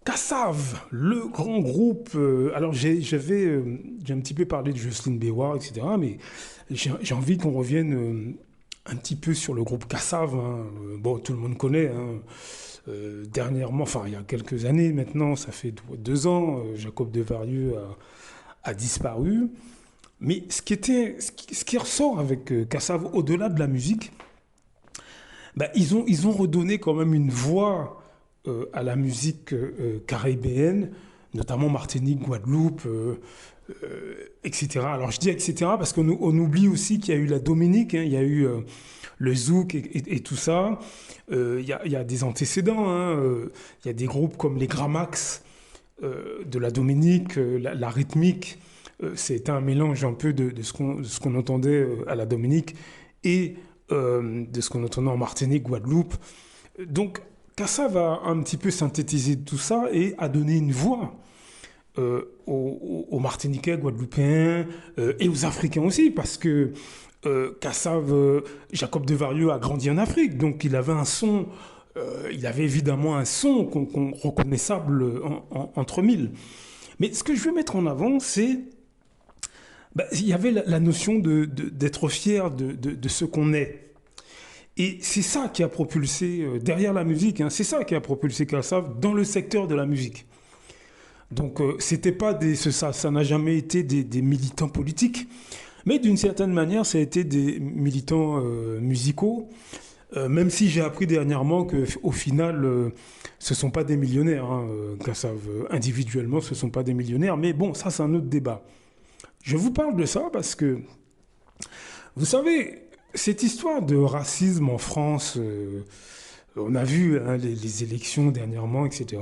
Kassav, le grand groupe. Alors j'ai un petit peu parlé de Jocelyne Béroir, etc. Mais j'ai envie qu'on revienne un petit peu sur le groupe Kassav, hein. Bon, tout le monde connaît, hein. Dernièrement, enfin il y a quelques années maintenant, ça fait 2 ans, Jacob Devarieux a disparu. Mais ce qui ressort avec Kassav, au-delà de la musique, bah, ils ont redonné quand même une voix à la musique caribéenne, notamment Martinique, Guadeloupe, etc. Alors je dis etc. parce qu'on oublie aussi qu'il y a eu la Dominique, hein, il y a eu le zouk et tout ça. Il y a des antécédents, hein, il y a des groupes comme les Gramax de la Dominique, la rythmique. C'était un mélange un peu de ce qu'on entendait à la Dominique et de ce qu'on entendait en Martinique, Guadeloupe. Donc, Cassa va un petit peu synthétiser tout ça et a donné une voix aux Martiniquais, Guadeloupéens et aux Africains aussi, parce que Kassav, Jacob Devarieux a grandi en Afrique, donc il avait évidemment un son reconnaissable entre mille. Mais ce que je veux mettre en avant, c'est il y avait la notion d'être fier de ce qu'on est. Et c'est ça qui a propulsé, derrière la musique, hein, c'est ça qui a propulsé Kassav dans le secteur de la musique. Donc c'était pas ça n'a jamais été des militants politiques, mais d'une certaine manière, ça a été des militants musicaux. Même si j'ai appris dernièrement que au final, ce sont pas des millionnaires, hein, Kassav, individuellement, ce sont pas des millionnaires. Mais bon, ça c'est un autre débat. Je vous parle de ça parce que, vous savez, cette histoire de racisme en France, on a vu hein, les élections dernièrement, etc.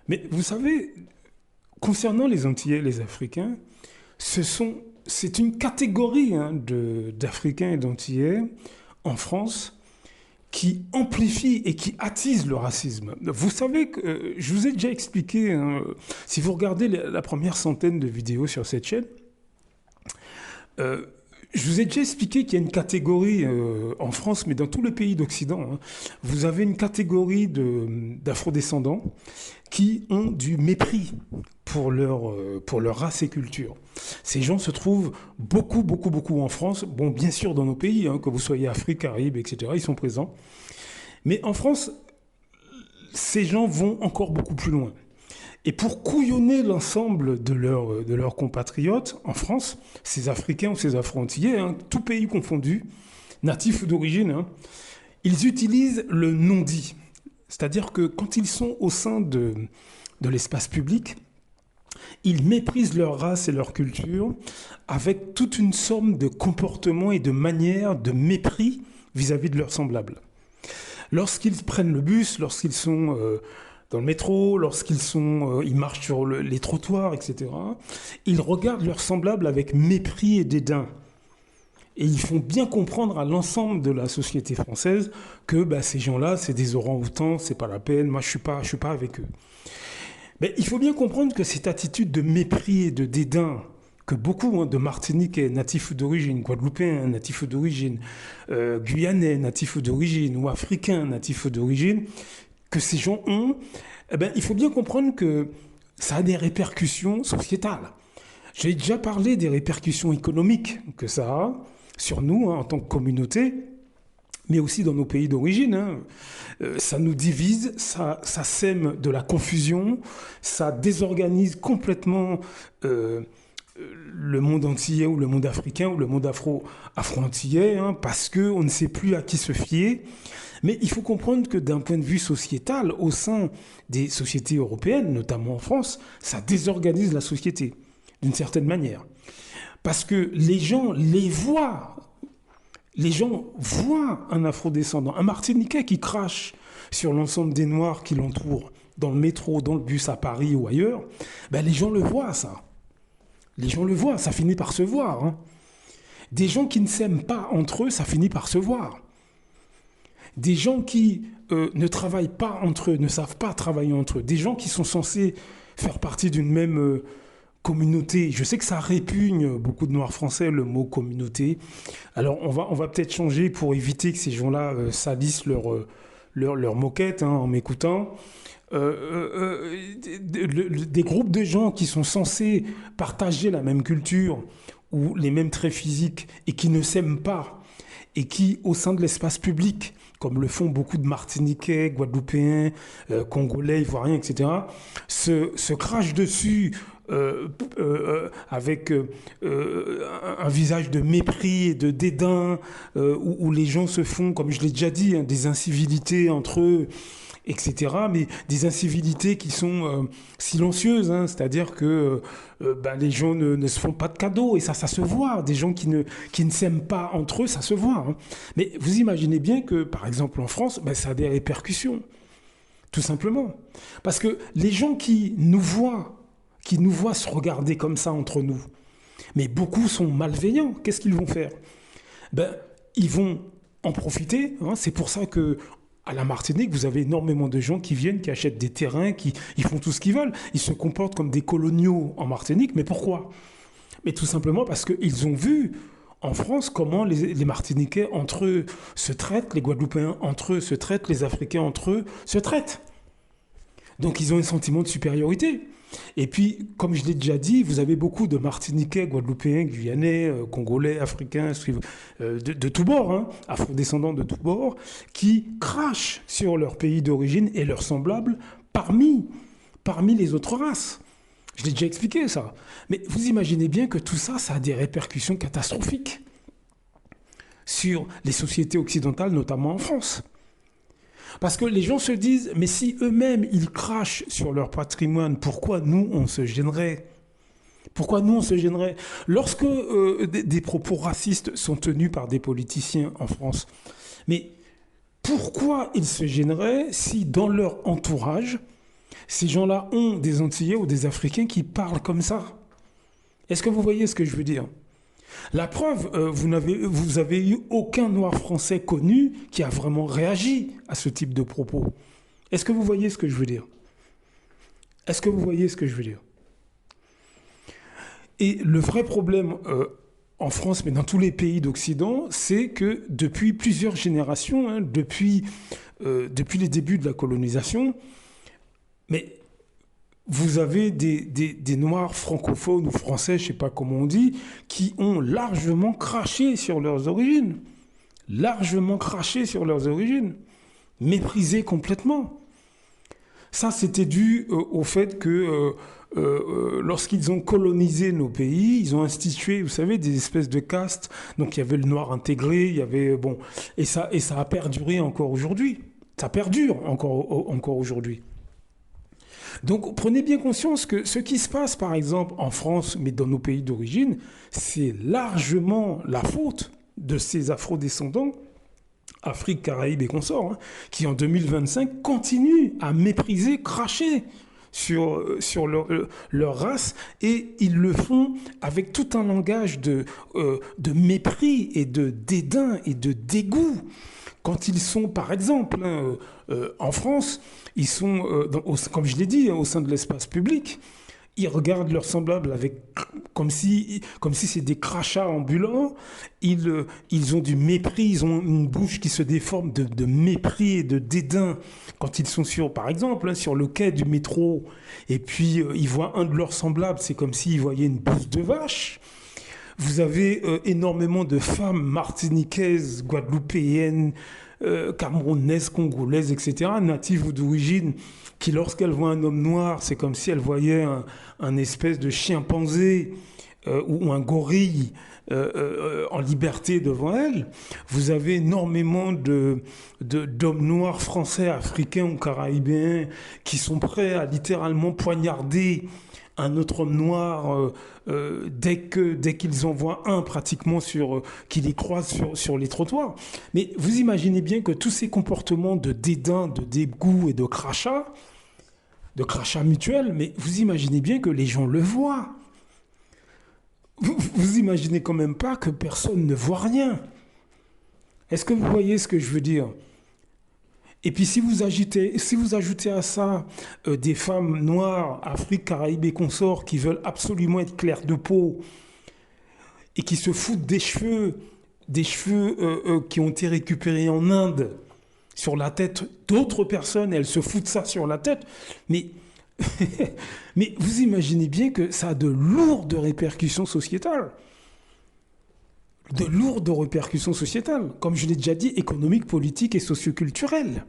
Mais vous savez, concernant les Antillais et les Africains, c'est une catégorie hein, d'Africains et d'Antillais en France qui amplifie et qui attise le racisme. Vous savez que, je vous ai déjà expliqué, hein, si vous regardez la première centaine de vidéos sur cette chaîne, euh, je vous ai déjà expliqué qu'il y a une catégorie en France, mais dans tous les pays d'Occident, hein, vous avez une catégorie d'afrodescendants qui ont du mépris pour leur race et culture. Ces gens se trouvent beaucoup, beaucoup, beaucoup en France. Bon, bien sûr, dans nos pays, hein, que vous soyez Afrique, Caraïbes, etc., ils sont présents. Mais en France, ces gens vont encore beaucoup plus loin. Et pour couillonner l'ensemble de leurs compatriotes en France, ces Africains ou ces Afro-Antillais, hein, tout pays confondu, natifs ou d'origine, hein, ils utilisent le non-dit. C'est-à-dire que quand ils sont au sein de l'espace public, ils méprisent leur race et leur culture avec toute une somme de comportements et de manières de mépris vis-à-vis de leurs semblables. Lorsqu'ils prennent le bus, lorsqu'ils sont dans le métro, ils marchent sur les trottoirs, etc., ils regardent leurs semblables avec mépris et dédain. Et ils font bien comprendre à l'ensemble de la société française que bah, ces gens-là, c'est des orang-outans, c'est pas la peine, moi je suis pas avec eux. Mais il faut bien comprendre que cette attitude de mépris et de dédain que beaucoup hein, de Martiniquais natifs d'origine, Guadeloupéens natifs d'origine, Guyanais natifs d'origine ou Africains natifs d'origine, que ces gens ont, eh ben, il faut bien comprendre que ça a des répercussions sociétales. J'ai déjà parlé des répercussions économiques que ça a sur nous hein, en tant que communauté, mais aussi dans nos pays d'origine. Hein. Ça nous divise, ça sème de la confusion, ça désorganise complètement le monde antillais ou le monde africain ou le monde afro-antillais, hein, parce qu'on ne sait plus à qui se fier. Mais il faut comprendre que d'un point de vue sociétal, au sein des sociétés européennes, notamment en France, ça désorganise la société, d'une certaine manière. Parce que les gens les voient. Les gens voient un afrodescendant, un Martiniquais qui crache sur l'ensemble des Noirs qui l'entourent, dans le métro, dans le bus à Paris ou ailleurs. Ben les gens le voient, ça. Les gens le voient, ça finit par se voir. Hein. Des gens qui ne s'aiment pas entre eux, ça finit par se voir. Des gens qui ne travaillent pas entre eux, ne savent pas travailler entre eux. Des gens qui sont censés faire partie d'une même communauté. Je sais que ça répugne beaucoup de Noirs français, le mot communauté. Alors on va peut-être changer pour éviter que ces gens-là salissent leur moquette hein, en m'écoutant. des groupes de gens qui sont censés partager la même culture ou les mêmes traits physiques et qui ne s'aiment pas et qui, au sein de l'espace public, comme le font beaucoup de Martiniquais, Guadeloupéens, Congolais, Ivoiriens, etc., se crachent dessus avec un visage de mépris et de dédain, où les gens se font, comme je l'ai déjà dit, hein, des incivilités entre eux, etc. Mais des incivilités qui sont silencieuses, hein, c'est-à-dire que les gens ne se font pas de cadeaux, et ça se voit. Des gens qui ne s'aiment pas entre eux, ça se voit. Hein. Mais vous imaginez bien que, par exemple, en France, ça a des répercussions, tout simplement. Parce que les gens qui nous voient se regarder comme ça entre nous, mais beaucoup sont malveillants. Qu'est-ce qu'ils vont faire? Ils vont en profiter. Hein. C'est pour ça que à la Martinique, vous avez énormément de gens qui viennent, qui achètent des terrains, ils font tout ce qu'ils veulent. Ils se comportent comme des coloniaux en Martinique. Mais pourquoi? Mais tout simplement parce qu'ils ont vu en France comment les Martiniquais entre eux se traitent, les Guadeloupéens entre eux se traitent, les Africains entre eux se traitent. Donc ils ont un sentiment de supériorité. Et puis, comme je l'ai déjà dit, vous avez beaucoup de Martiniquais, Guadeloupéens, Guyanais, Congolais, Africains, de tous bords, hein, afrodescendants de tous bords, qui crachent sur leur pays d'origine et leurs semblables parmi les autres races. Je l'ai déjà expliqué ça. Mais vous imaginez bien que tout ça, ça a des répercussions catastrophiques sur les sociétés occidentales, notamment en France. Parce que les gens se disent, mais si eux-mêmes, ils crachent sur leur patrimoine, pourquoi nous, on se gênerait? Pourquoi nous, on se gênerait? Lorsque des propos racistes sont tenus par des politiciens en France, mais pourquoi ils se gêneraient si, dans leur entourage, ces gens-là ont des Antillais ou des Africains qui parlent comme ça? Est-ce que vous voyez ce que je veux dire? La preuve, vous avez eu aucun noir français connu qui a vraiment réagi à ce type de propos. Est-ce que vous voyez ce que je veux dire? Est-ce que vous voyez ce que je veux dire? Et le vrai problème en France, mais dans tous les pays d'Occident, c'est que depuis plusieurs générations, hein, depuis les débuts de la colonisation, mais vous avez des Noirs francophones ou français, je ne sais pas comment on dit, qui ont largement craché sur leurs origines. Largement craché sur leurs origines. Méprisé complètement. Ça, c'était dû au fait que lorsqu'ils ont colonisé nos pays, ils ont institué, vous savez, des espèces de castes. Donc il y avait le noir intégré, il y avait... Bon, et ça a perduré encore aujourd'hui. Ça perdure encore aujourd'hui. Donc prenez bien conscience que ce qui se passe par exemple en France, mais dans nos pays d'origine, c'est largement la faute de ces afrodescendants, Afrique, Caraïbes et consorts, hein, qui en 2025 continuent à mépriser, cracher sur leur race, et ils le font avec tout un langage de mépris et de dédain et de dégoût. Quand ils sont, par exemple, en France, ils sont, comme je l'ai dit, au sein de l'espace public, ils regardent leurs semblables comme si c'est des crachats ambulants. Ils ont du mépris, ils ont une bouche qui se déforme de mépris et de dédain. Quand ils sont par exemple, hein, sur le quai du métro, et puis ils voient un de leurs semblables, c'est comme s'ils voyaient une bouse de vache. Vous avez énormément de femmes martiniquaises, guadeloupéennes, camerounaises, congolaises, etc., natives ou d'origine, qui lorsqu'elles voient un homme noir, c'est comme si elles voyaient un espèce de chimpanzé ou un gorille en liberté devant elles. Vous avez énormément d'hommes noirs français, africains ou caraïbéens qui sont prêts à littéralement poignarder un autre homme noir dès qu'ils en voient un pratiquement qui les croise sur les trottoirs. Mais vous imaginez bien que tous ces comportements de dédain, de dégoût et de crachat mutuel, mais vous imaginez bien que les gens le voient. Vous imaginez quand même pas que personne ne voit rien. Est-ce que vous voyez ce que je veux dire ? Et puis si vous ajoutez à ça des femmes noires, Afrique, Caraïbes et consorts qui veulent absolument être claires de peau et qui se foutent des cheveux qui ont été récupérés en Inde sur la tête d'autres personnes, et elles se foutent ça sur la tête. Mais, mais vous imaginez bien que ça a de lourdes répercussions sociétales. De lourdes répercussions sociétales, comme je l'ai déjà dit, économiques, politiques et socioculturelles.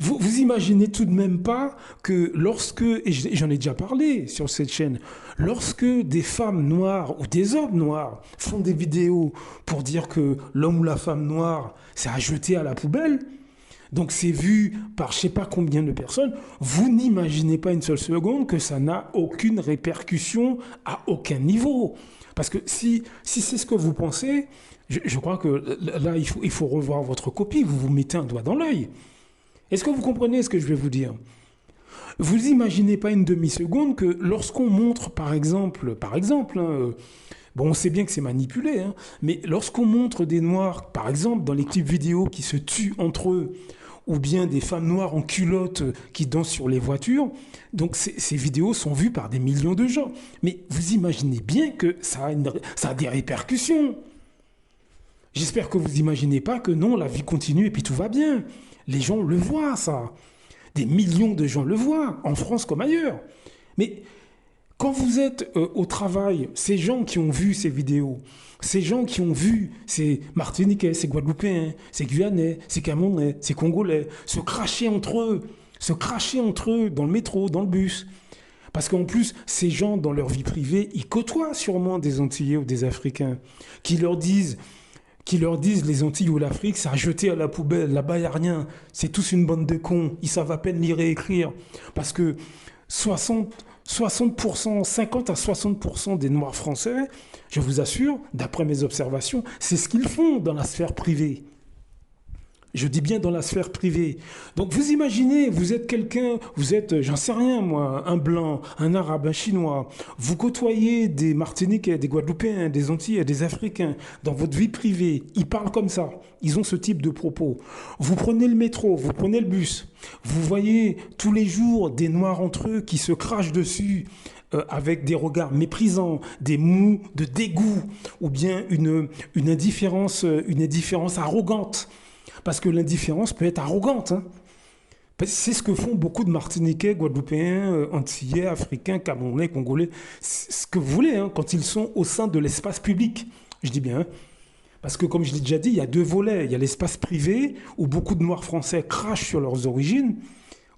Vous imaginez tout de même pas que lorsque, et j'en ai déjà parlé sur cette chaîne, lorsque des femmes noires ou des hommes noirs font des vidéos pour dire que l'homme ou la femme noire, c'est à jeter à la poubelle, donc c'est vu par je ne sais pas combien de personnes, vous n'imaginez pas une seule seconde que ça n'a aucune répercussion à aucun niveau. Parce que si c'est ce que vous pensez, je crois que là, il faut revoir votre copie, vous vous mettez un doigt dans l'œil. Est-ce que vous comprenez ce que je vais vous dire? Vous imaginez pas une demi-seconde que lorsqu'on montre, par exemple, bon, on sait bien que c'est manipulé, hein, mais lorsqu'on montre des Noirs, par exemple, dans les clips vidéo qui se tuent entre eux, ou bien des femmes noires en culotte qui dansent sur les voitures, donc ces vidéos sont vues par des millions de gens. Mais vous imaginez bien que ça a des répercussions. J'espère que vous imaginez pas que non, la vie continue et puis tout va bien. Les gens le voient, ça. Des millions de gens le voient, en France comme ailleurs. Mais quand vous êtes au travail, ces gens qui ont vu ces vidéos, ces gens qui ont vu ces Martiniquais, ces Guadeloupéens, ces Guyanais, ces Camerounais, ces Congolais, se cracher entre eux dans le métro, dans le bus. Parce qu'en plus, ces gens, dans leur vie privée, ils côtoient sûrement des Antillais ou des Africains qui leur disent les Antilles ou l'Afrique, c'est à jeter à la poubelle, là-bas il n'y a rien, c'est tous une bande de cons, ils savent à peine lire et écrire. Parce que 50 à 60% des Noirs français, je vous assure, d'après mes observations, c'est ce qu'ils font dans la sphère privée. Je dis bien dans la sphère privée. Donc vous imaginez, vous êtes quelqu'un, vous êtes, j'en sais rien moi, un blanc, un arabe, un chinois. Vous côtoyez des Martiniquais, des Guadeloupéens, des Antillais, des Africains dans votre vie privée. Ils parlent comme ça. Ils ont ce type de propos. Vous prenez le métro, vous prenez le bus. Vous voyez tous les jours des Noirs entre eux qui se crachent dessus avec des regards méprisants, des mots de dégoût ou bien une indifférence arrogante. Parce que l'indifférence peut être arrogante. Hein. C'est ce que font beaucoup de Martiniquais, Guadeloupéens, Antillais, Africains, Camerounais, Congolais. C'est ce que vous voulez, hein, quand ils sont au sein de l'espace public. Je dis bien. Hein. Parce que, comme je l'ai déjà dit, il y a deux volets. Il y a l'espace privé, où beaucoup de Noirs français crachent sur leurs origines,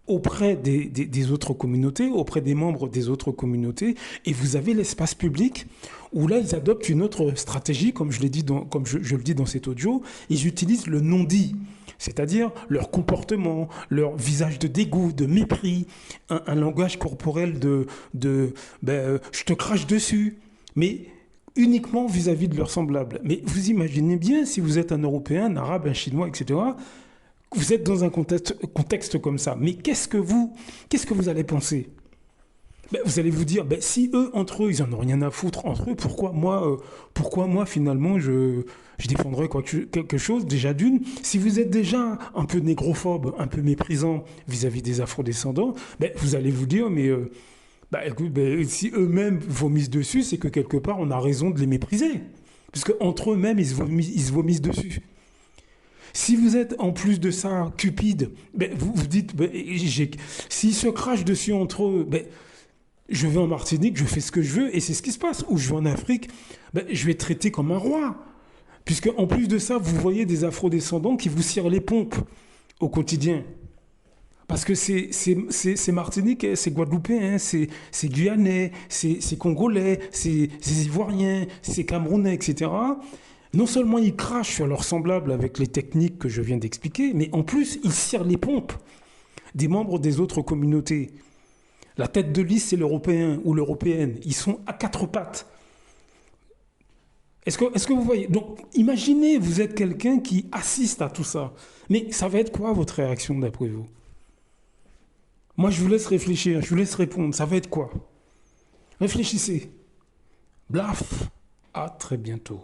auprès des autres communautés, auprès des membres des autres communautés. Et vous avez l'espace public, où là, ils adoptent une autre stratégie, comme je le dis dans cet audio. Ils utilisent le non-dit, c'est-à-dire leur comportement, leur visage de dégoût, de mépris, un langage corporel je te crache dessus, mais uniquement vis-à-vis de leurs semblables. Mais vous imaginez bien, si vous êtes un Européen, un Arabe, un Chinois, etc., vous êtes dans un contexte comme ça. Mais qu'est-ce que vous allez penser? Vous allez vous dire, si eux, entre eux, ils n'en ont rien à foutre entre eux, pourquoi moi finalement, je défendrais quelque chose, déjà d'une. Si vous êtes déjà un peu négrophobe, un peu méprisant vis-à-vis des afrodescendants, vous allez vous dire, si eux-mêmes vomissent dessus, c'est que quelque part, on a raison de les mépriser. Puisque entre eux-mêmes, ils se vomissent dessus. Si vous êtes en plus de ça cupide, vous vous dites, s'ils se crachent dessus entre eux, je vais en Martinique, je fais ce que je veux, et c'est ce qui se passe. Ou je vais en Afrique, je vais être traité comme un roi. Puisque en plus de ça, vous voyez des afrodescendants qui vous cirent les pompes au quotidien. Parce que c'est Martiniquais, c'est Guadeloupéens, c'est Guyanais, c'est Congolais, c'est Ivoiriens, c'est Camerounais, etc. Non seulement ils crachent sur leurs semblables avec les techniques que je viens d'expliquer, mais en plus, ils cirent les pompes des membres des autres communautés. La tête de liste, c'est l'Européen ou l'Européenne. Ils sont à quatre pattes. Est-ce que vous voyez? Donc, imaginez, vous êtes quelqu'un qui assiste à tout ça. Mais ça va être quoi votre réaction d'après vous? Moi, je vous laisse réfléchir, je vous laisse répondre. Ça va être quoi? Réfléchissez. Blaf. À très bientôt.